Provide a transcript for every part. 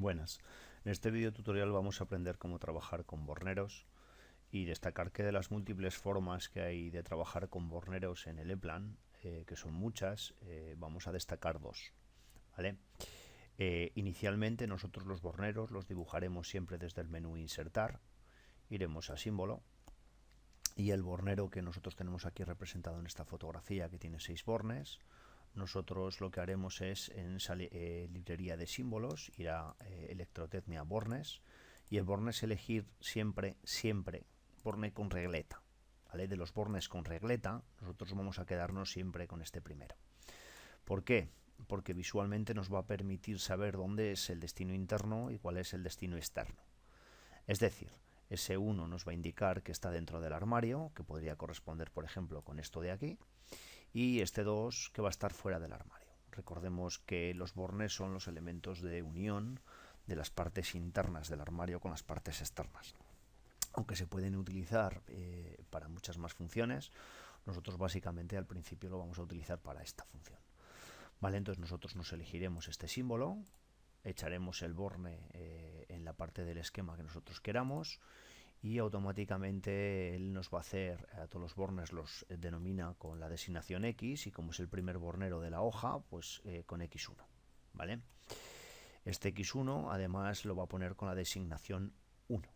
Buenas. En este video tutorial vamos a aprender cómo trabajar con borneros y destacar que de las múltiples formas que hay de trabajar con borneros en el E-Plan, que son muchas, vamos a destacar dos, ¿vale? Inicialmente nosotros los borneros los dibujaremos siempre desde el menú Insertar, iremos a Símbolo y el bornero que nosotros tenemos aquí representado en esta fotografía, que tiene 6 bornes, nosotros lo que haremos es en librería de símbolos ir a electrotecnia bornes, y el bornes elegir siempre borne con regleta, ¿vale? De los bornes con regleta nosotros vamos a quedarnos siempre con este primero. ¿Por qué? Porque visualmente nos va a permitir saber dónde es el destino interno y cuál es el destino externo. Es decir, ese 1 nos va a indicar que está dentro del armario, que podría corresponder por ejemplo con esto de aquí, y este 2 que va a estar fuera del armario. Recordemos que los bornes son los elementos de unión de las partes internas del armario con las partes externas. Aunque se pueden utilizar para muchas más funciones, nosotros básicamente al principio lo vamos a utilizar para esta función. Vale, entonces nosotros nos elegiremos este símbolo, echaremos el borne en la parte del esquema que nosotros queramos y automáticamente él nos va a hacer, a todos los bornes los denomina con la designación X, y como es el primer bornero de la hoja, pues con X1, ¿vale? Este X1 además lo va a poner con la designación 1.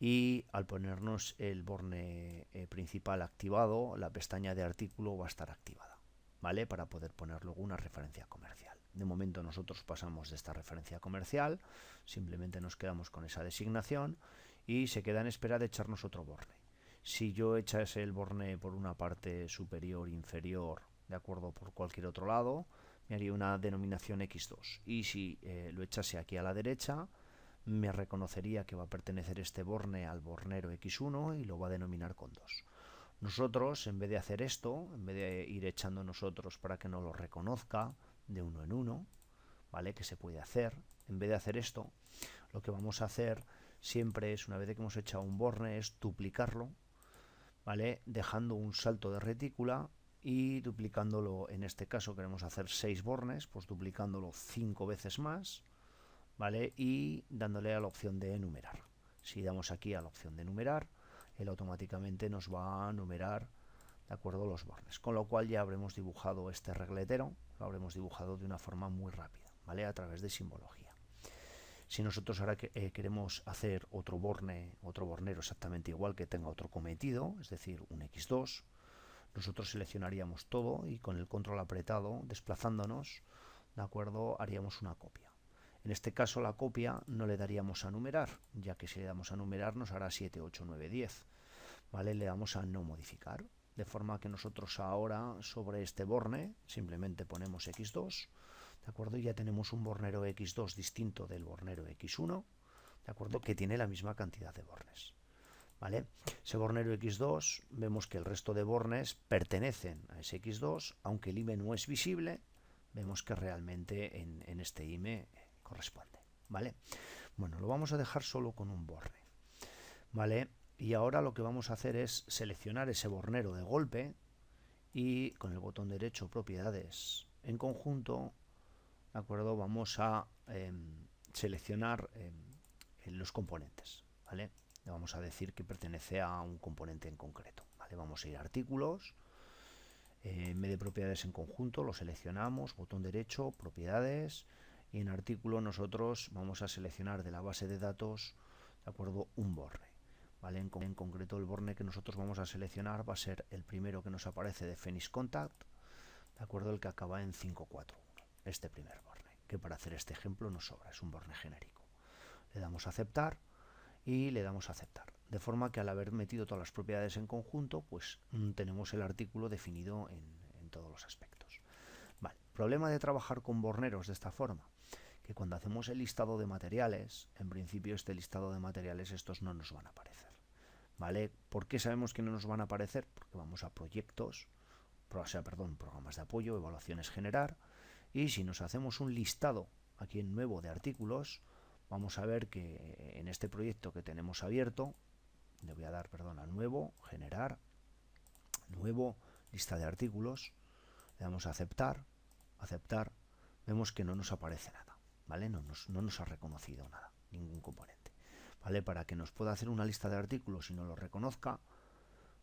Y al ponernos el borne principal activado, la pestaña de artículo va a estar activada, ¿vale? Para poder poner luego una referencia comercial. De momento nosotros pasamos de esta referencia comercial, simplemente nos quedamos con esa designación y se queda en espera de echarnos otro borne. Si yo echase el borne por una parte superior, inferior, de acuerdo, por cualquier otro lado, me haría una denominación X2. Y si lo echase aquí a la derecha, me reconocería que va a pertenecer este borne al bornero X1 y lo va a denominar con 2. Nosotros, en vez de hacer esto, en vez de ir echando nosotros para que no lo reconozca de uno en uno, ¿vale? Que se puede hacer, en vez de hacer esto, lo que vamos a hacer siempre es, una vez que hemos echado un borne, es duplicarlo, ¿vale? Dejando un salto de retícula y duplicándolo. En este caso queremos hacer 6 bornes, pues duplicándolo 5 veces más, ¿vale? Y dándole a la opción de enumerar. Si damos aquí a la opción de enumerar, él automáticamente nos va a numerar, de acuerdo, los bornes, con lo cual ya habremos dibujado este regletero, lo habremos dibujado de una forma muy rápida, ¿vale? A través de simbología. Si nosotros ahora queremos hacer otro bornero exactamente igual, que tenga otro cometido, es decir, un X2, nosotros seleccionaríamos todo y con el control apretado, desplazándonos, de acuerdo, haríamos una copia. En este caso la copia no le daríamos a numerar, ya que si le damos a numerar nos hará 7, 8, 9, 10. ¿Vale? Le damos a no modificar, de forma que nosotros ahora sobre este borne simplemente ponemos X2, ¿de acuerdo? Y ya tenemos un bornero X2 distinto del bornero X1, ¿de acuerdo? Que tiene la misma cantidad de bornes, ¿vale? Ese bornero X2, vemos que el resto de bornes pertenecen a ese X2, aunque el IME no es visible, vemos que realmente en este IME corresponde, ¿vale? Bueno, lo vamos a dejar solo con un borne, ¿vale? Y ahora lo que vamos a hacer es seleccionar ese bornero de golpe y con el botón derecho propiedades en conjunto, ¿de acuerdo? Vamos a seleccionar los componentes, ¿vale? Le vamos a decir que pertenece a un componente en concreto, ¿vale? Vamos a ir a artículos, en vez de propiedades en conjunto lo seleccionamos, botón derecho, propiedades, y en artículo nosotros vamos a seleccionar de la base de datos, ¿de acuerdo?, un borne, ¿vale? En concreto el borne que nosotros vamos a seleccionar va a ser el primero que nos aparece de Phoenix Contact, ¿de acuerdo?, el que acaba en 541, este primer borne, que para hacer este ejemplo nos sobra, es un borne genérico. Le damos a aceptar y le damos a aceptar, de forma que al haber metido todas las propiedades en conjunto, pues tenemos el artículo definido en todos los aspectos. Vale, problema de trabajar con borneros de esta forma, que cuando hacemos el listado de materiales, en principio este listado de materiales estos no nos van a aparecer, ¿vale? ¿Por qué sabemos que no nos van a aparecer? Porque vamos a proyectos, programas de apoyo, evaluaciones generar, y si nos hacemos un listado aquí en nuevo de artículos, vamos a ver que en este proyecto que tenemos abierto, le voy a dar, a nuevo, generar, nuevo, lista de artículos, le damos a aceptar, aceptar, vemos que no nos aparece nada, ¿vale? No nos ha reconocido nada, ningún componente, ¿vale? Para que nos pueda hacer una lista de artículos y no lo reconozca,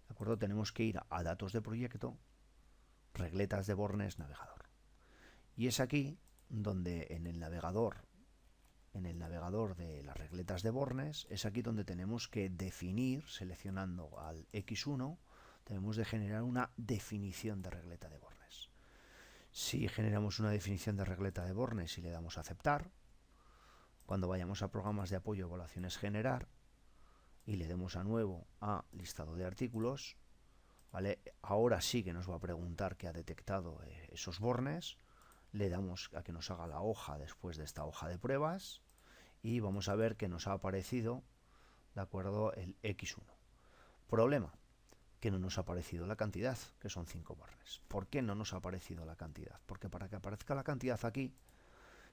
¿de acuerdo? Tenemos que ir a datos de proyecto, regletas de Bornes, navegador. Y es aquí donde en el navegador de las regletas de Bornes, es aquí donde tenemos que definir, seleccionando al X1, tenemos de generar una definición de regleta de Bornes. Si generamos una definición de regleta de Bornes y le damos a aceptar, cuando vayamos a programas de apoyo, evaluaciones, generar, y le demos a nuevo a listado de artículos, ¿vale? Ahora sí que nos va a preguntar que ha detectado esos Bornes, le damos a que nos haga la hoja después de esta hoja de pruebas y vamos a ver que nos ha aparecido, ¿de acuerdo?, el X1. Problema, que no nos ha aparecido la cantidad, que son 5 Bornes. ¿Por qué no nos ha aparecido la cantidad? Porque para que aparezca la cantidad aquí,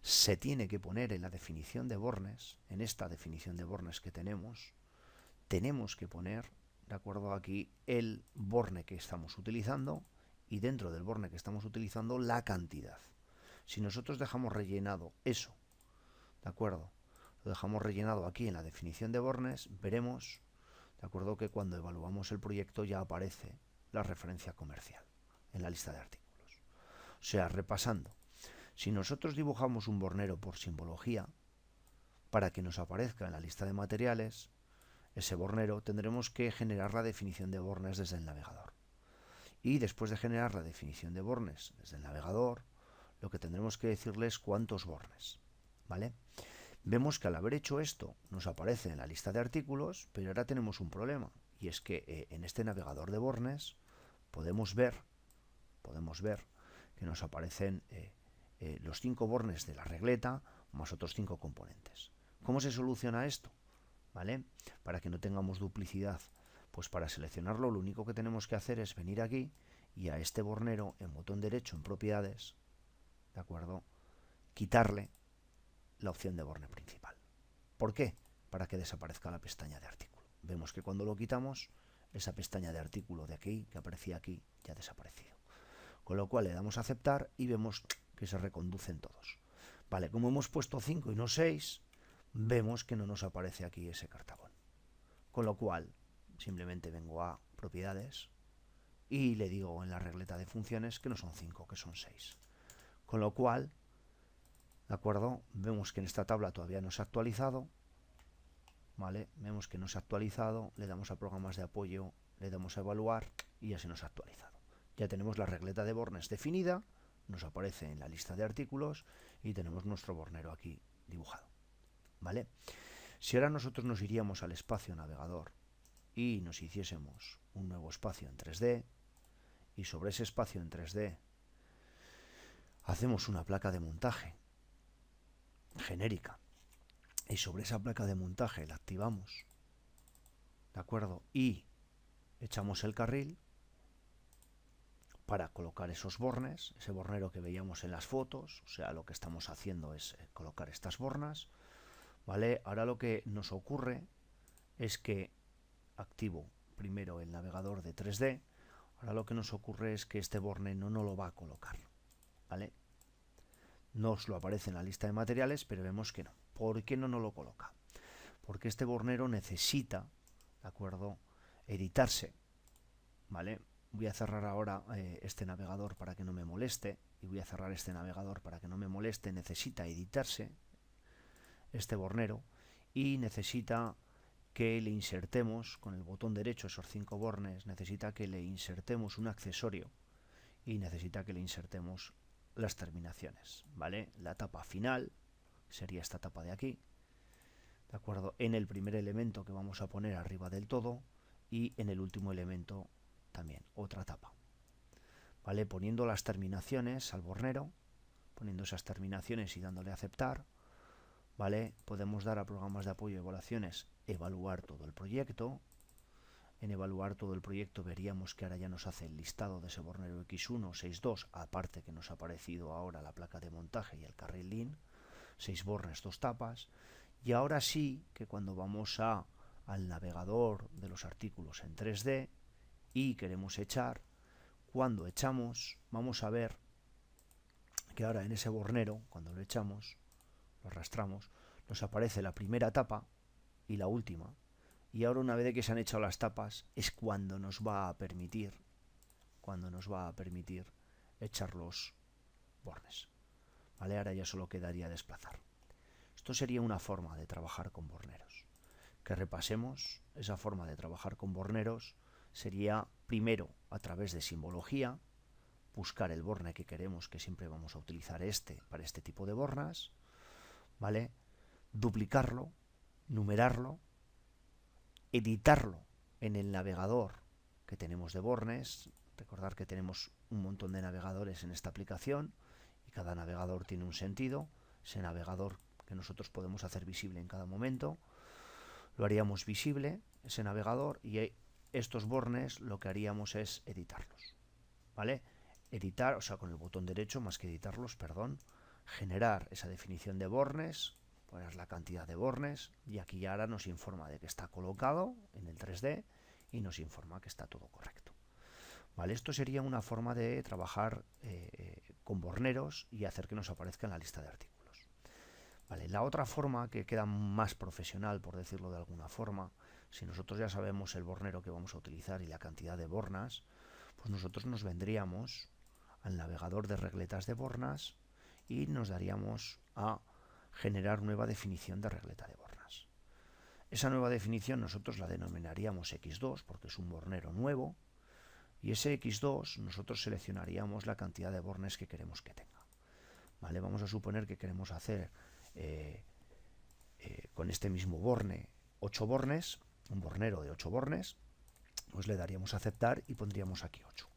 se tiene que poner en la definición de Bornes, en esta definición de Bornes que tenemos que poner, de acuerdo, aquí el Borne que estamos utilizando y dentro del Borne que estamos utilizando la cantidad. Si nosotros dejamos rellenado eso, ¿de acuerdo?, lo dejamos rellenado aquí en la definición de Bornes, veremos, ¿de acuerdo?, que cuando evaluamos el proyecto ya aparece la referencia comercial en la lista de artículos. O sea, repasando, si nosotros dibujamos un bornero por simbología, para que nos aparezca en la lista de materiales, ese bornero tendremos que generar la definición de Bornes desde el navegador. Y después de generar la definición de Bornes desde el navegador, lo que tendremos que decirle es cuántos Bornes, ¿vale? Vemos que al haber hecho esto nos aparece en la lista de artículos, pero ahora tenemos un problema, y es que en este navegador de Bornes podemos ver que nos aparecen los 5 Bornes de la regleta más otros 5 componentes. ¿Cómo se soluciona esto? ¿Vale? Para que no tengamos duplicidad, pues para seleccionarlo lo único que tenemos que hacer es venir aquí y a este bornero en botón derecho en propiedades, ¿de acuerdo?, quitarle la opción de borne principal. ¿Por qué? Para que desaparezca la pestaña de artículo. Vemos que cuando lo quitamos, esa pestaña de artículo de aquí, que aparecía aquí, ya ha desaparecido. Con lo cual le damos a aceptar y vemos que se reconducen todos. Vale, como hemos puesto 5 y no 6, vemos que no nos aparece aquí ese cartabón. Con lo cual, simplemente vengo a propiedades y le digo en la regleta de funciones que no son 5, que son 6. Con lo cual, ¿de acuerdo?, vemos que en esta tabla todavía no se ha actualizado, ¿vale? Vemos que no se ha actualizado, le damos a programas de apoyo, le damos a evaluar y ya se nos ha actualizado. Ya tenemos la regleta de Bornes definida, nos aparece en la lista de artículos y tenemos nuestro bornero aquí dibujado, ¿vale? Si ahora nosotros nos iríamos al espacio navegador y nos hiciésemos un nuevo espacio en 3D y sobre ese espacio en 3D hacemos una placa de montaje genérica y sobre esa placa de montaje la activamos, ¿de acuerdo?, y echamos el carril para colocar esos bornes, ese bornero que veíamos en las fotos, o sea, lo que estamos haciendo es colocar estas bornas, ¿vale? Ahora lo que nos ocurre es que activo primero el navegador de 3D, ahora lo que nos ocurre es que este borne no lo va a colocar, ¿vale? Nos lo aparece en la lista de materiales, pero vemos que no. ¿Por qué no nos lo coloca? Porque este bornero necesita, ¿de acuerdo?, editarse, ¿vale? Voy a cerrar ahora este navegador para que no me moleste y voy a cerrar este navegador para que no me moleste. Necesita editarse este bornero y necesita que le insertemos con el botón derecho esos 5 bornes, necesita que le insertemos un accesorio y necesita que le insertemos las terminaciones, ¿vale? La tapa final sería esta tapa de aquí, ¿de acuerdo?, en el primer elemento que vamos a poner arriba del todo y en el último elemento también otra tapa, ¿vale? Poniendo las terminaciones al bornero, poniendo esas terminaciones y dándole a aceptar, ¿vale?, podemos dar a programas de apoyo y evaluaciones evaluar todo el proyecto. En evaluar todo el proyecto veríamos que ahora ya nos hace el listado de ese bornero X1, 6.2, aparte que nos ha aparecido ahora la placa de montaje y el carril LIN, 6 bornes, 2 tapas, y ahora sí que cuando vamos al navegador de los artículos en 3D y queremos echar, cuando echamos vamos a ver que ahora en ese bornero, cuando lo echamos, lo arrastramos, nos aparece la primera tapa y la última. Y ahora, una vez que se han echado las tapas, es cuando nos va a permitir echar los bornes. ¿Vale? Ahora ya solo quedaría desplazar. Esto sería una forma de trabajar con borneros. Que repasemos. Esa forma de trabajar con borneros sería, primero, a través de simbología, buscar el borne que queremos, que siempre vamos a utilizar para este tipo de bornas, ¿vale? Duplicarlo, numerarlo, editarlo en el navegador que tenemos de bornes. Recordar que tenemos un montón de navegadores en esta aplicación y cada navegador tiene un sentido. Ese navegador que nosotros podemos hacer visible en cada momento, lo haríamos visible, ese navegador, y estos bornes lo que haríamos es editarlos, ¿vale? Editar, o sea, con el botón derecho, más que editarlos, perdón, generar esa definición de bornes, poner la cantidad de bornes, y aquí ya ahora nos informa de que está colocado en el 3D y nos informa que está todo correcto. ¿Vale? Esto sería una forma de trabajar con borneros y hacer que nos aparezca en la lista de artículos. ¿Vale? La otra forma, que queda más profesional, por decirlo de alguna forma, si nosotros ya sabemos el bornero que vamos a utilizar y la cantidad de bornas, pues nosotros nos vendríamos al navegador de regletas de bornas y nos daríamos a generar nueva definición de regleta de bornas. Esa nueva definición nosotros la denominaríamos X2 porque es un bornero nuevo, y ese X2 nosotros seleccionaríamos la cantidad de bornes que queremos que tenga. ¿Vale? Vamos a suponer que queremos hacer con este mismo borne 8 bornes, un bornero de 8 bornes, pues le daríamos a aceptar y pondríamos aquí 8.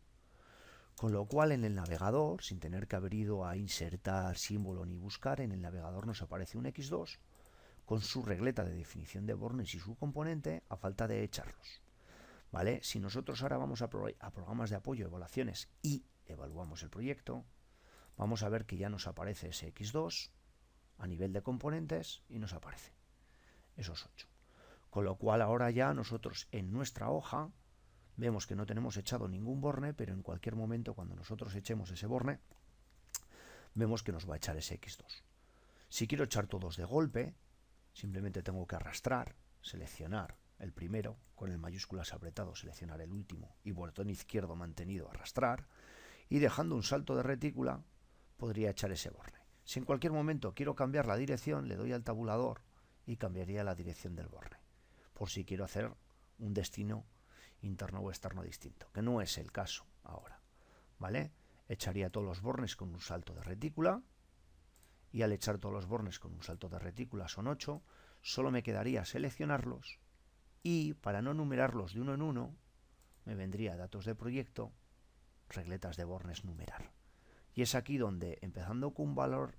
Con lo cual, en el navegador, sin tener que haber ido a insertar símbolo ni buscar, en el navegador nos aparece un X2 con su regleta de definición de bornes y su componente, a falta de echarlos. ¿Vale? Si nosotros ahora vamos a programas de apoyo, evaluaciones, y evaluamos el proyecto, vamos a ver que ya nos aparece ese X2 a nivel de componentes y nos aparece esos 8. Con lo cual ahora ya nosotros en nuestra hoja vemos que no tenemos echado ningún borne, pero en cualquier momento cuando nosotros echemos ese borne, vemos que nos va a echar ese X2. Si quiero echar todos de golpe, simplemente tengo que arrastrar, seleccionar el primero, con el mayúsculas apretado seleccionar el último y botón izquierdo mantenido arrastrar, y dejando un salto de retícula podría echar ese borne. Si en cualquier momento quiero cambiar la dirección, le doy al tabulador y cambiaría la dirección del borne, por si quiero hacer un destino interno o externo distinto, que no es el caso ahora, ¿vale? Echaría todos los bornes con un salto de retícula, y al echar todos los bornes con un salto de retícula son 8, solo me quedaría seleccionarlos, y para no numerarlos de uno en uno, me vendría datos de proyecto, regletas de bornes numerar. Y es aquí donde, empezando con un valor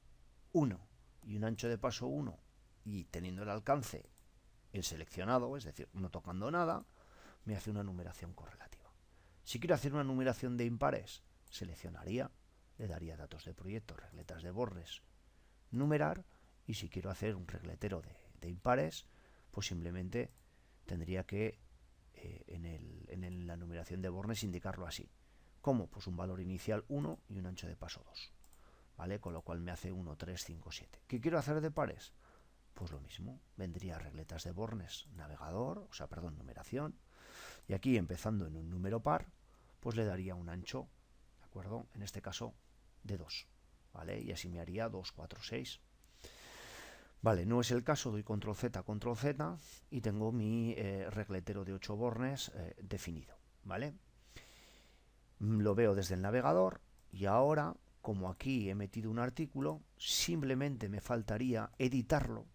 1 y un ancho de paso 1, y teniendo el alcance el seleccionado, es decir, no tocando nada, me hace una numeración correlativa. Si quiero hacer una numeración de impares, seleccionaría, le daría datos de proyecto, regletas de bornes, numerar, y si quiero hacer un regletero de impares, pues simplemente tendría que en la numeración de bornes indicarlo así. ¿Cómo? Pues un valor inicial 1 y un ancho de paso 2. ¿Vale? Con lo cual me hace 1, 3, 5, 7. ¿Qué quiero hacer de pares? Pues lo mismo. Vendría regletas de bornes, navegador, numeración. Y aquí, empezando en un número par, pues le daría un ancho, ¿de acuerdo? En este caso, de 2. ¿Vale? Y así me haría 2, 4, 6. Vale, no es el caso, doy control Z y tengo mi regletero de 8 bornes definido. ¿Vale? Lo veo desde el navegador y ahora, como aquí he metido un artículo, simplemente me faltaría editarlo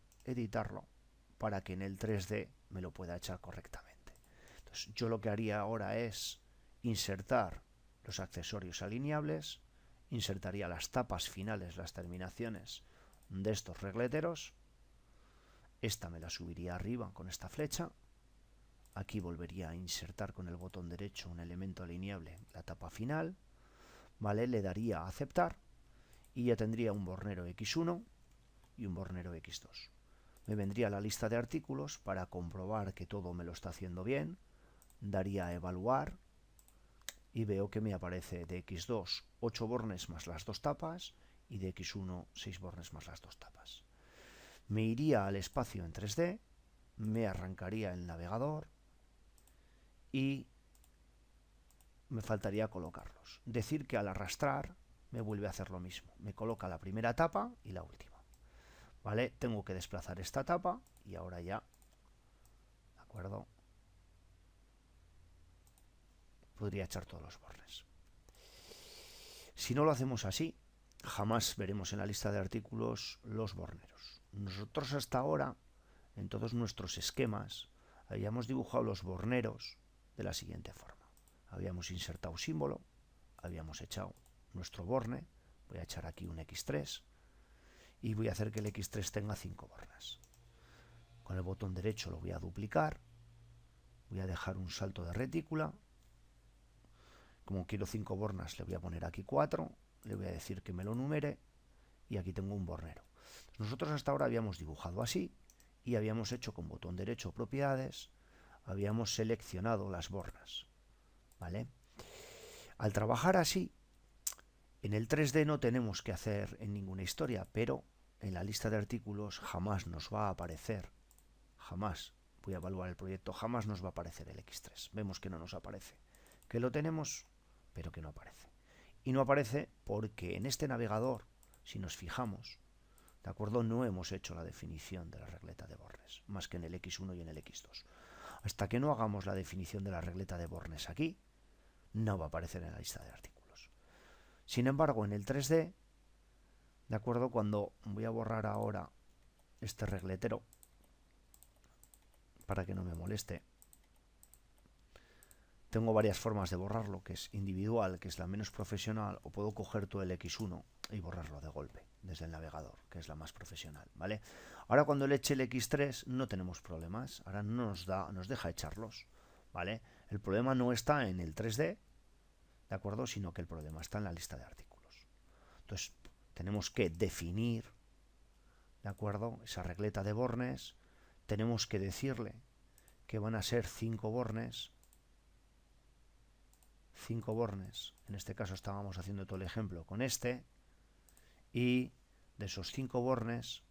para que en el 3D me lo pueda echar correctamente. Entonces, yo lo que haría ahora es insertar los accesorios alineables, insertaría las tapas finales, las terminaciones de estos regleteros, esta me la subiría arriba con esta flecha, aquí volvería a insertar con el botón derecho un elemento alineable, la tapa final, ¿vale? Le daría a aceptar y ya tendría un bornero X1 y un bornero X2. Me vendría la lista de artículos para comprobar que todo me lo está haciendo bien, daría a evaluar y veo que me aparece de X2 8 bornes más las 2 tapas y de X1 6 bornes más las 2 tapas. me iría al espacio en 3D, me arrancaría el navegador y me faltaría colocarlos. Decir que al arrastrar me vuelve a hacer lo mismo. Me coloca la primera etapa y la última. ¿Vale? Tengo que desplazar esta etapa y ahora ya, ¿de acuerdo? Podría echar todos los bornes. Si no lo hacemos así, jamás veremos en la lista de artículos los borneros. Nosotros hasta ahora, en todos nuestros esquemas, habíamos dibujado los borneros de la siguiente forma. Habíamos insertado símbolo, habíamos echado nuestro borne, voy a echar aquí un X3 y voy a hacer que el X3 tenga 5 bornas. Con el botón derecho lo voy a duplicar, voy a dejar un salto de retícula, como quiero 5 bornas le voy a poner aquí 4, le voy a decir que me lo numere y aquí tengo un bornero. Nosotros hasta ahora habíamos dibujado así y habíamos hecho con botón derecho propiedades, habíamos seleccionado las bornas, ¿vale? Al trabajar así, en el 3D no tenemos que hacer en ninguna historia, pero en la lista de artículos jamás nos va a aparecer, jamás, voy a evaluar el proyecto, jamás nos va a aparecer el X3. Vemos que no nos aparece, que lo tenemos, pero que no aparece. Y no aparece porque en este navegador, si nos fijamos, ¿de acuerdo? No hemos hecho la definición de la regleta de bornes, más que en el X1 y en el X2. Hasta que no hagamos la definición de la regleta de bornes aquí, no va a aparecer en la lista de artículos. Sin embargo, en el 3D, ¿de acuerdo? Cuando voy a borrar ahora este regletero, para que no me moleste, tengo varias formas de borrarlo, que es individual, que es la menos profesional, o puedo coger todo el X1 y borrarlo de golpe desde el navegador, que es la más profesional, ¿vale? Ahora cuando le eche el X3 no tenemos problemas, ahora no nos deja echarlos, ¿vale? El problema no está en el 3D, ¿de acuerdo? Sino que el problema está en la lista de artículos. Entonces tenemos que definir, ¿de acuerdo? Esa regleta de bornes, tenemos que decirle que van a ser 5 bornes, en este caso estábamos haciendo todo el ejemplo con este, y de esos 5 bornes,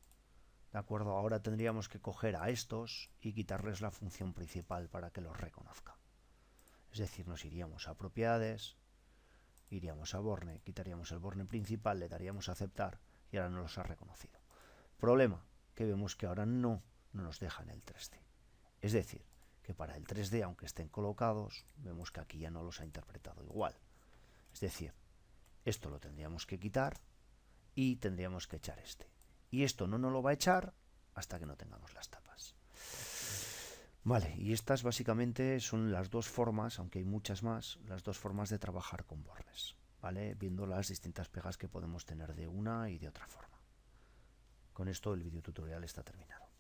¿de acuerdo? Ahora tendríamos que coger a estos y quitarles la función principal para que los reconozca. Es decir, nos iríamos a propiedades, iríamos a borne, quitaríamos el borne principal, le daríamos a aceptar y ahora no los ha reconocido. Problema, que vemos que ahora no nos deja en el 3D. Es decir, que para el 3D, aunque estén colocados, vemos que aquí ya no los ha interpretado igual. Es decir, esto lo tendríamos que quitar y tendríamos que echar este. Y esto no nos lo va a echar hasta que no tengamos las tapas. Vale, y estas básicamente son las dos formas, aunque hay muchas más, las dos formas de trabajar con bornes, ¿vale? Viendo las distintas pegas que podemos tener de una y de otra forma. Con esto el video tutorial está terminado.